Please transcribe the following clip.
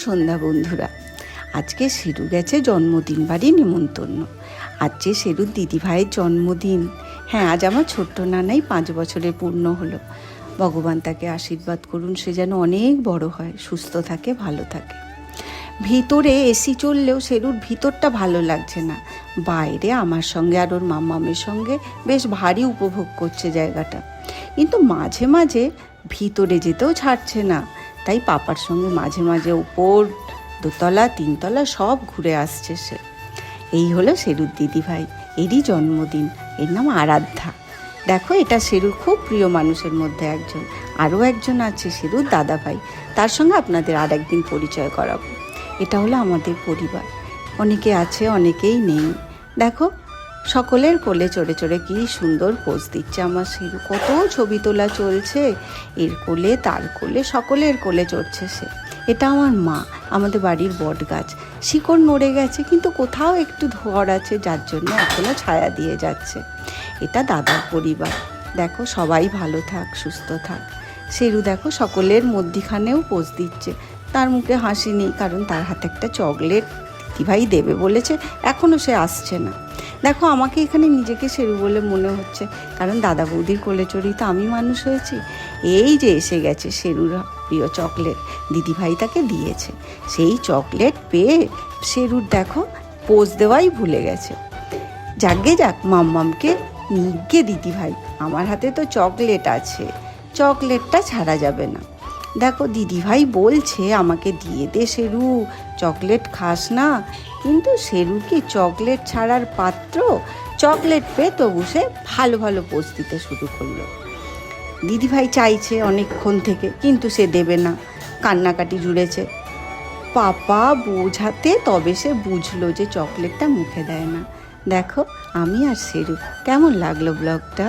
সন্ধ্যা বন্ধুরা, আজকে শেরু গেছে জন্মদিন বাড়ি নিমন্ত্রণ। আজকে শেরুর দিদিভাইয়ের জন্মদিন। হ্যাঁ, আজ আমার ছোট্ট নানাই 5 বছরের পূর্ণ হলো। ভগবান তাকে আশীর্বাদ করুন, সে যেন অনেক বড় হয়, সুস্থ থাকে, ভালো থাকে। ভিতরে এসি চললেও শেরুর ভিতরটা ভালো লাগছে না। বাইরে আমার সঙ্গে আর ওর মাম্মামের সঙ্গে বেশ ভারী উপভোগ করছে জায়গাটা, কিন্তু মাঝে মাঝে ভিতরে যেতেও ছাড়ছে না। তাই পাপার সঙ্গে মাঝে মাঝে উপর 2তলা 3তলা সব ঘুরে আসছে সে। এই হলো শেরুর দিদিভাই, এরই জন্মদিন। এর নাম আরাধ্যা। দেখো, এটা শেরুর খুব প্রিয় মানুষের মধ্যে একজন। আরও একজন আছে শেরুর দাদাভাই, তার সঙ্গে আপনাদের আর একদিন পরিচয় করাবো। এটা হলো আমাদের পরিবার। অনেকে আছে, অনেকেই নেই। দেখো, সকলের কোলে চড়ে চড়ে কি সুন্দর পোজ দিচ্ছে আমার শেরু। কত ছবি তোলা চলছে, এর কোলে তার কোলে, সকলের কোলে চড়ছে সে। এটা আমার মা, আমাদের বাড়ির বট গাছ। শিকড় নড়ে গেছে, কিন্তু কোথাও একটু ধর আছে, যার জন্য এখনও ছায়া দিয়ে যাচ্ছে। এটা দাদার পরিবার। দেখো, সবাই ভালো থাক, সুস্থ থাক। শেরু দেখো সকলের মধ্যিখানেও পোজ দিচ্ছে। তার মুখে হাসি নেই, কারণ তার হাতে একটা চকলেট দিদিভাই দেবে বলেছে, এখনও সে আসছে না। দেখো, আমাকে এখানে নিজেকে শেরু বলে মনে হচ্ছে, কারণ দাদা বৌদির কোলে চড়েই তো আমি মানুষ হয়েছি। এই যে এসে গেছে শেরুর প্রিয় চকলেট, দিদিভাই তাকে দিয়েছে। সেই চকলেট পেয়ে শেরুর দেখো পোজ দেওয়াই ভুলে গেছে। যাকে যাক, মাম্মামকে নিগে দিদিভাই, আমার হাতে তো চকলেট আছে, চকলেটটা ছাড়া যাবে না। দেখো, দিদিভাই বলছে আমাকে দিয়ে দে শেরু, চকলেট খাস না। কিন্তু শেরু কি চকলেট ছাড়ার পাত্র? চকলেট পেয়ে তবু সে ভালো ভালো পোজ দিতে শুরু করলো। দিদিভাই চাইছে অনেকক্ষণ থেকে, কিন্তু সে দেবে না, কান্নাকাটি জুড়েছে। পাপা বোঝাতে তবে সে বুঝলো যে চকলেটটা মুখে দেয় না। দেখো, আমি আর শেরু। কেমন লাগলো ব্লগটা?